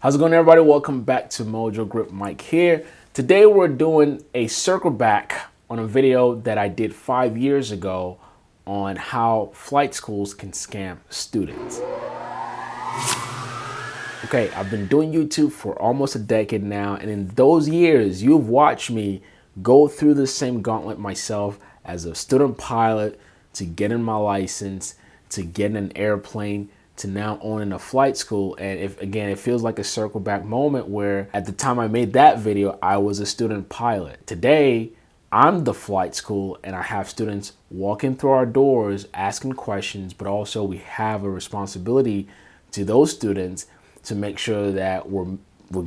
How's it going, everybody? Welcome back to Mojo Grip. Mike here. Today we're doing a circle back on a video that I did 5 years ago on how flight schools can scam students. Okay, I've been doing YouTube for almost a decade now, and in those years you've watched me go through the same gauntlet myself as a student pilot, to getting my license, to getting an airplane, to now owning a flight school. And if again, it feels like a circle back moment where at the time I made that video, I was a student pilot. Today, I'm the flight school and I have students walking through our doors asking questions, but also we have a responsibility to those students to make sure that we're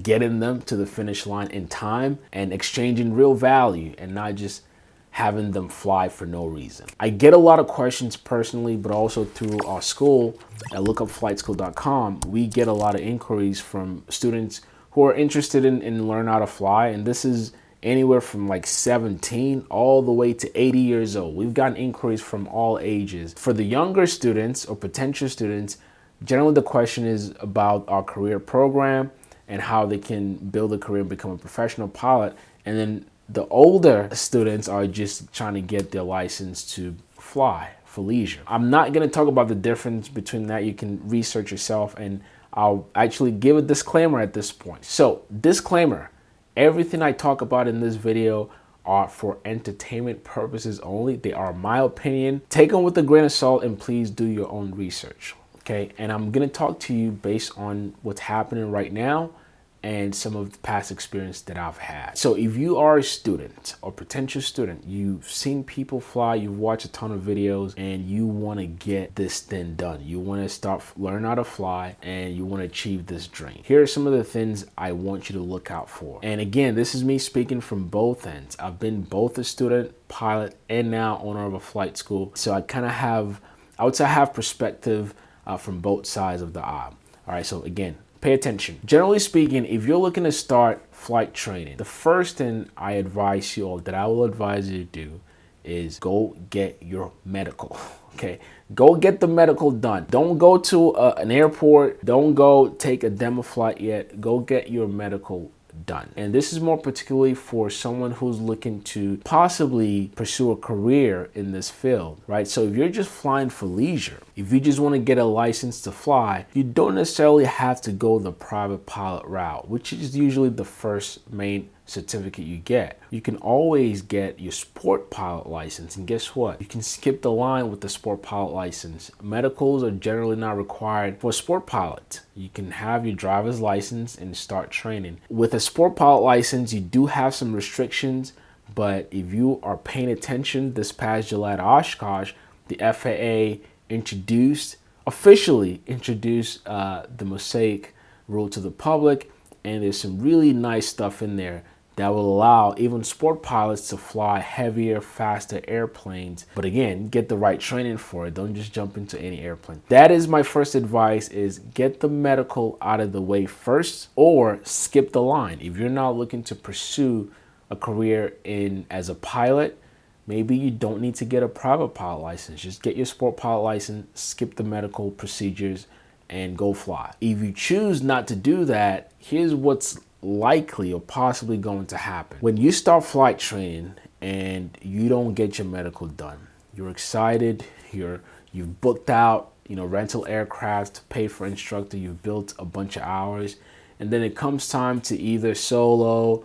getting them to the finish line in time and exchanging real value and not just having them fly for no reason. I get a lot of questions personally, but also through our school at lookupflightschool.com, we get a lot of inquiries from students who are interested in learning how to fly. And this is anywhere from like 17 all the way to 80 years old. We've gotten inquiries from all ages. For the younger students or potential students, generally the question is about our career program and how they can build a career and become a professional pilot. And then the older students are just trying to get their license to fly for leisure. I'm not going to talk about the difference between that. You can research yourself, and I'll actually give a disclaimer at this point. So, disclaimer, everything I talk about in this video are for entertainment purposes only. They are my opinion. Take them with a grain of salt and please do your own research. Okay, and I'm going to talk to you based on what's happening right now and some of the past experience that I've had. So if you are a student or potential student, you've seen people fly, you've watched a ton of videos, and you want to get this thing done. You want to start learning how to fly and you want to achieve this dream. Here are some of the things I want you to look out for. And again, this is me speaking from both ends. I've been both a student, pilot, and now owner of a flight school. So I kind of have, I would say I have perspective from both sides of the aisle. All right, so again, pay attention. Generally speaking, if you're looking to start flight training, the first thing I advise you, or that I will advise you to do, is go get your medical. Okay, go get the medical done. Don't go to an airport. Don't go take a demo flight yet. Go get your medical done. And this is more particularly for someone who's looking to possibly pursue a career in this field, right? So if you're just flying for leisure, if you just want to get a license to fly, you don't necessarily have to go the private pilot route, which is usually the first main certificate you get. You can always get your sport pilot license, and guess what? You can skip the line with the sport pilot license. Medicals are generally not required for a sport pilot. You can have your driver's license and start training. With a sport pilot license, you do have some restrictions, but if you are paying attention, this past July at Oshkosh, the FAA officially introduced the Mosaic rule to the public, and there's some really nice stuff in there that will allow even sport pilots to fly heavier, faster airplanes. But again, get the right training for it. Don't just jump into any airplane. That is my first advice, is get the medical out of the way first, or skip the line. If you're not looking to pursue a career as a pilot, maybe you don't need to get a private pilot license. Just get your sport pilot license, skip the medical procedures, and go fly. If you choose not to do that, here's what's likely or possibly going to happen. When you start flight training and you don't get your medical done, you're excited, you've booked out, rental aircraft, paid for instructor, you've built a bunch of hours, and then it comes time to either solo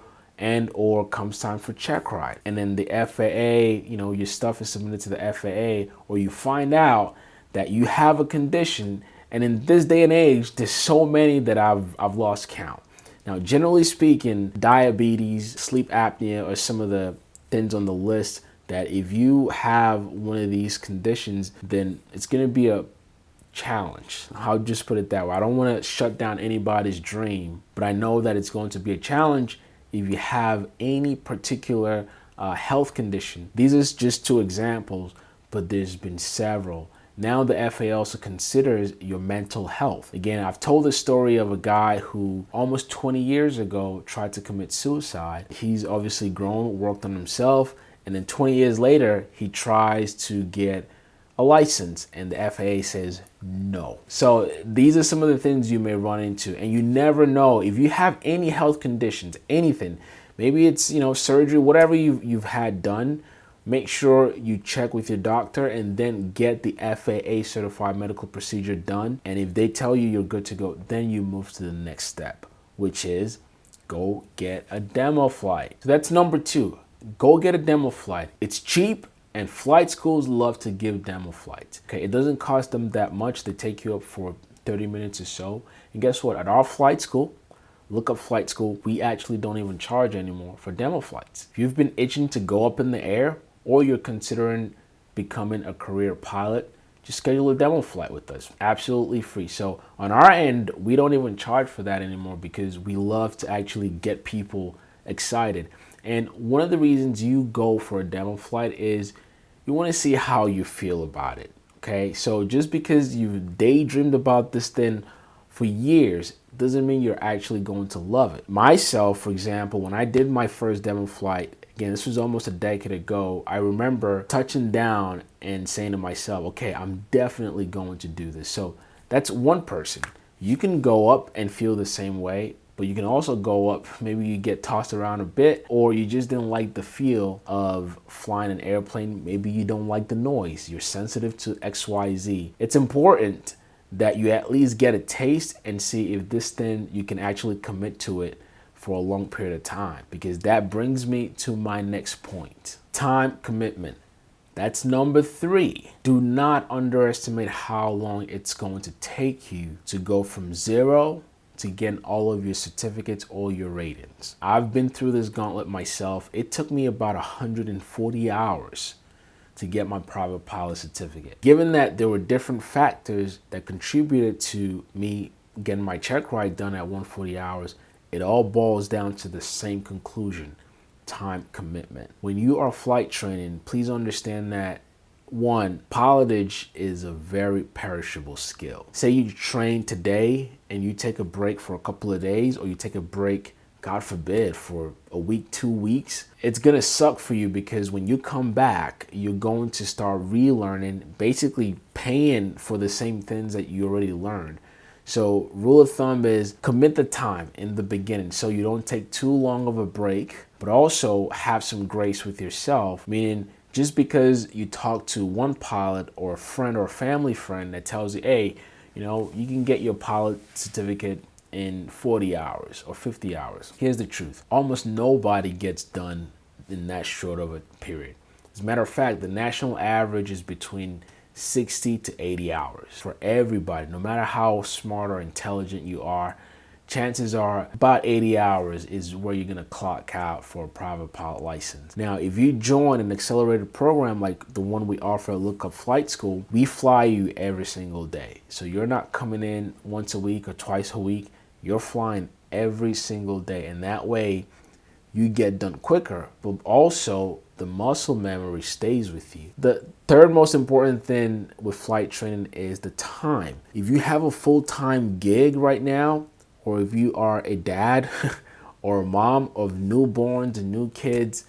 or comes time for check ride. And then the FAA, your stuff is submitted to the FAA, or you find out that you have a condition. And in this day and age, there's so many that I've lost count. Now, generally speaking, diabetes, sleep apnea are some of the things on the list that if you have one of these conditions, then it's going to be a challenge. I'll just put it that way. I don't want to shut down anybody's dream, but I know that it's going to be a challenge if you have any particular health condition. These are just two examples, but there's been several. Now the FAA also considers your mental health. Again, I've told the story of a guy who almost 20 years ago tried to commit suicide. He's obviously grown, worked on himself, and then 20 years later, he tries to get a a license? And the FAA says no. So these are some of the things you may run into, and you never know if you have any health conditions, anything. Maybe it's, surgery, whatever you've had done. Make sure you check with your doctor and then get the FAA certified medical procedure done. And if they tell you you're good to go, then you move to the next step, which is go get a demo flight. So that's number 2. Go get a demo flight. It's cheap, and flight schools love to give demo flights. Okay, it doesn't cost them that much. They take you up for 30 minutes or so. And guess what? At our flight school, look up flight school, we actually don't even charge anymore for demo flights. If you've been itching to go up in the air, or you're considering becoming a career pilot, just schedule a demo flight with us. Absolutely free. So on our end, we don't even charge for that anymore because we love to actually get people excited. And one of the reasons you go for a demo flight is you want to see how you feel about it. Okay, so just because you've daydreamed about this thing for years doesn't mean you're actually going to love it. Myself, for example, when I did my first demo flight, again, this was almost a decade ago, I remember touching down and saying to myself, okay, I'm definitely going to do this. So that's one person. You can go up and feel the same way, but you can also go up, maybe you get tossed around a bit, or you just didn't like the feel of flying an airplane. Maybe you don't like the noise. You're sensitive to XYZ. It's important that you at least get a taste and see if this thing, you can actually commit to it for a long period of time, because that brings me to my next point. Time commitment. That's number 3. Do not underestimate how long it's going to take you to go from 0 to getting all of your certificates, all your ratings. I've been through this gauntlet myself. It took me about 140 hours to get my private pilot certificate. Given that there were different factors that contributed to me getting my check ride done at 140 hours, it all boils down to the same conclusion: time commitment. When you are flight training, please understand that, 1, pilotage is a very perishable skill. Say you train today and you take a break for a couple of days, or you take a break, God forbid, for a week, 2 weeks, it's gonna suck for you, because when you come back, you're going to start relearning, basically paying for the same things that you already learned. So rule of thumb is commit the time in the beginning so you don't take too long of a break, but also have some grace with yourself, meaning just because you talk to one pilot or a friend or a family friend that tells you, hey, you can get your pilot certificate in 40 hours or 50 hours. Here's the truth. Almost nobody gets done in that short of a period. As a matter of fact, the national average is between 60 to 80 hours for everybody. No matter how smart or intelligent you are, chances are about 80 hours is where you're gonna clock out for a private pilot license. Now, if you join an accelerated program like the one we offer at Lookup Flight School, we fly you every single day. So you're not coming in once a week or twice a week. You're flying every single day, and that way you get done quicker, but also the muscle memory stays with you. The third most important thing with flight training is the time. If you have a full-time gig right now, or if you are a dad or a mom of newborns and new kids,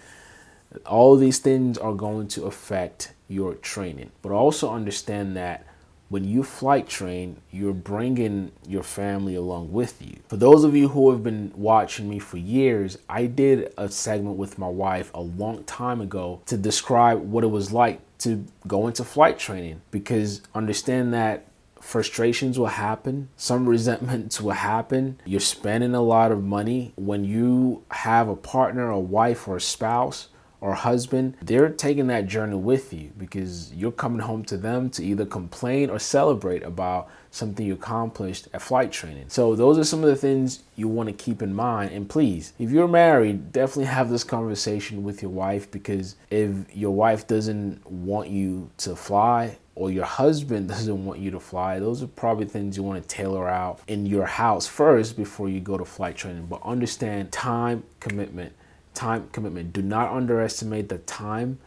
all these things are going to affect your training. But also understand that when you flight train, you're bringing your family along with you. For those of you who have been watching me for years, I did a segment with my wife a long time ago to describe what it was like to go into flight training, because understand that frustrations will happen, some resentments will happen. You're spending a lot of money. When you have a partner, a wife, or a spouse or husband, they're taking that journey with you, because you're coming home to them to either complain or celebrate about something you accomplished at flight training. So those are some of the things you want to keep in mind. And please, if you're married, definitely have this conversation with your wife, because if your wife doesn't want you to fly, or your husband doesn't want you to fly, those are probably things you want to tailor out in your house first before you go to flight training. But understand time commitment. Time commitment. Do not underestimate the time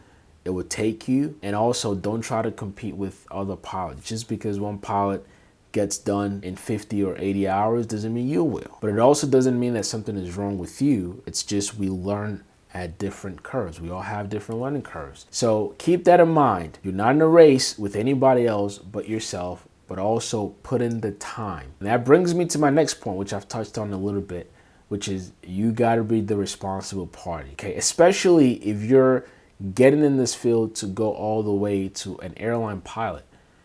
it will take you. And also don't try to compete with other pilots. Just because one pilot gets done in 50 or 80 hours doesn't mean you will. But it also doesn't mean that something is wrong with you. It's just we learn at different curves. We all have different learning curves. So keep that in mind. You're not in a race with anybody else but yourself, but also put in the time. And that brings me to my next point, which I've touched on a little bit, which is you got to be the responsible party. Okay, especially if you're getting in this field to go all the way to an airline pilot.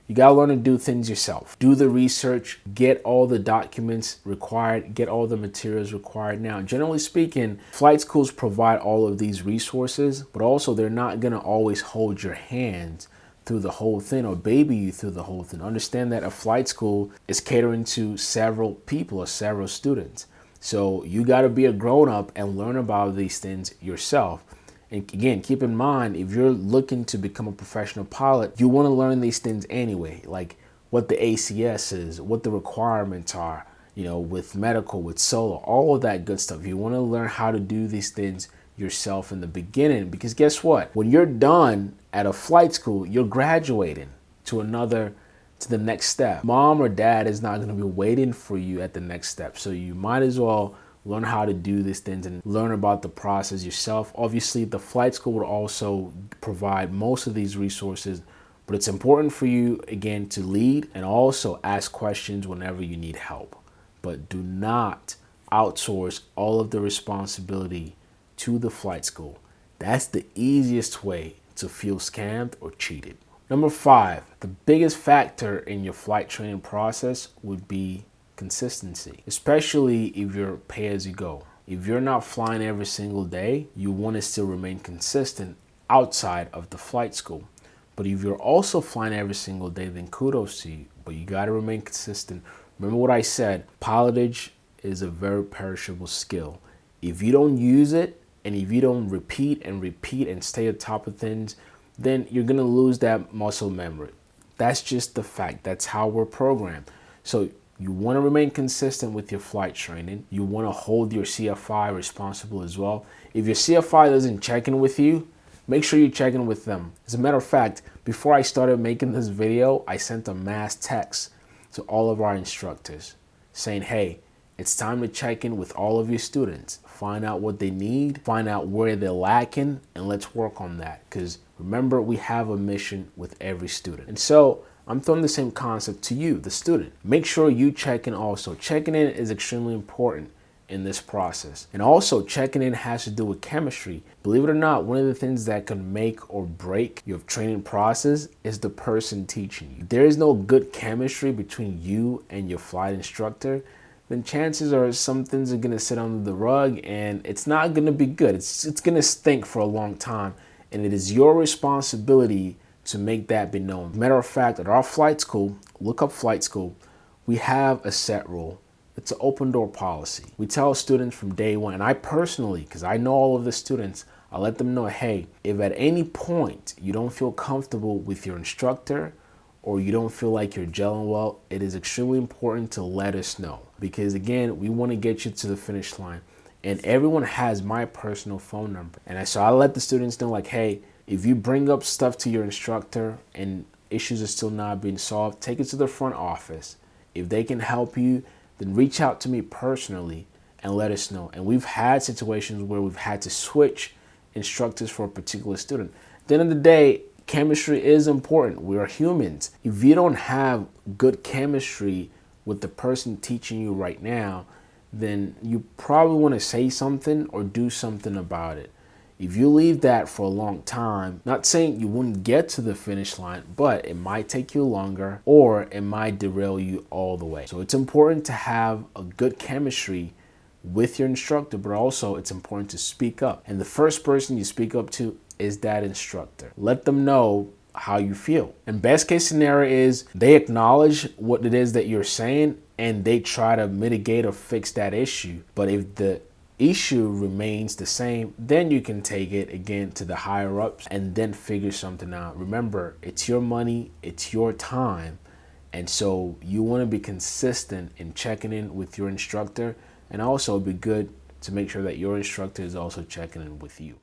You got to learn to do things yourself. Do the research, get all the documents required, get all the materials required. Now, generally speaking, flight schools provide all of these resources, but also they're not going to always hold your hand through the whole thing or baby you through the whole thing. Understand that a flight school is catering to several people or several students. So you got to be a grown up and learn about these things yourself. And again, keep in mind, if you're looking to become a professional pilot, you want to learn these things anyway, like what the ACS is, what the requirements are, you know, with medical, with solo, all of that good stuff. You want to learn how to do these things yourself in the beginning, because guess what? When you're done at a flight school, you're graduating to the next step. Mom or dad is not going to be waiting for you at the next step. So you might as well learn how to do these things and learn about the process yourself. Obviously, the flight school will also provide most of these resources, but it's important for you, again, to lead and also ask questions whenever you need help. But do not outsource all of the responsibility to the flight school. That's the easiest way to feel scammed or cheated. Number 5, the biggest factor in your flight training process would be consistency, especially if you're pay as you go. If you're not flying every single day, you want to still remain consistent outside of the flight school. But if you're also flying every single day, then kudos to you, but you got to remain consistent. Remember what I said, pilotage is a very perishable skill. If you don't use it, and if you don't repeat and stay on top of things, then you're going to lose that muscle memory. That's just the fact. That's how we're programmed. So you want to remain consistent with your flight training. You want to hold your CFI responsible as well. If your CFI doesn't check in with you, make sure you check in with them. As a matter of fact, before I started making this video, I sent a mass text to all of our instructors saying, hey, it's time to check in with all of your students. Find out what they need, find out where they're lacking, and let's work on that. Because remember, we have a mission with every student. And so I'm throwing the same concept to you, the student. Make sure you check in also. Checking in is extremely important in this process. And also, checking in has to do with chemistry. Believe it or not, one of the things that can make or break your training process is the person teaching you. If there is no good chemistry between you and your flight instructor, then chances are some things are going to sit under the rug and it's not going to be good. It's going to stink for a long time. And it is your responsibility to make that be known. Matter of fact, at our flight school, look up flight school, we have a set rule. It's an open door policy. We tell students from day one, and I personally, because I know all of the students, I let them know, hey, if at any point you don't feel comfortable with your instructor or you don't feel like you're gelling well, it is extremely important to let us know. Because again, we want to get you to the finish line. And everyone has my personal phone number. And so I let the students know, like, hey, if you bring up stuff to your instructor and issues are still not being solved, take it to the front office. If they can help you, then reach out to me personally and let us know. And we've had situations where we've had to switch instructors for a particular student. At the end of the day, chemistry is important. We are humans. If you don't have good chemistry with the person teaching you right now, then you probably want to say something or do something about it. If you leave that for a long time, not saying you wouldn't get to the finish line, but it might take you longer or it might derail you all the way. So it's important to have a good chemistry with your instructor, but also it's important to speak up. And the first person you speak up to is that instructor. Let them know how you feel. And best case scenario is they acknowledge what it is that you're saying and they try to mitigate or fix that issue. But if the issue remains the same, then you can take it again to the higher ups and then figure something out. Remember, it's your money, it's your time. And so you want to be consistent in checking in with your instructor, and also it'd be good to make sure that your instructor is also checking in with you.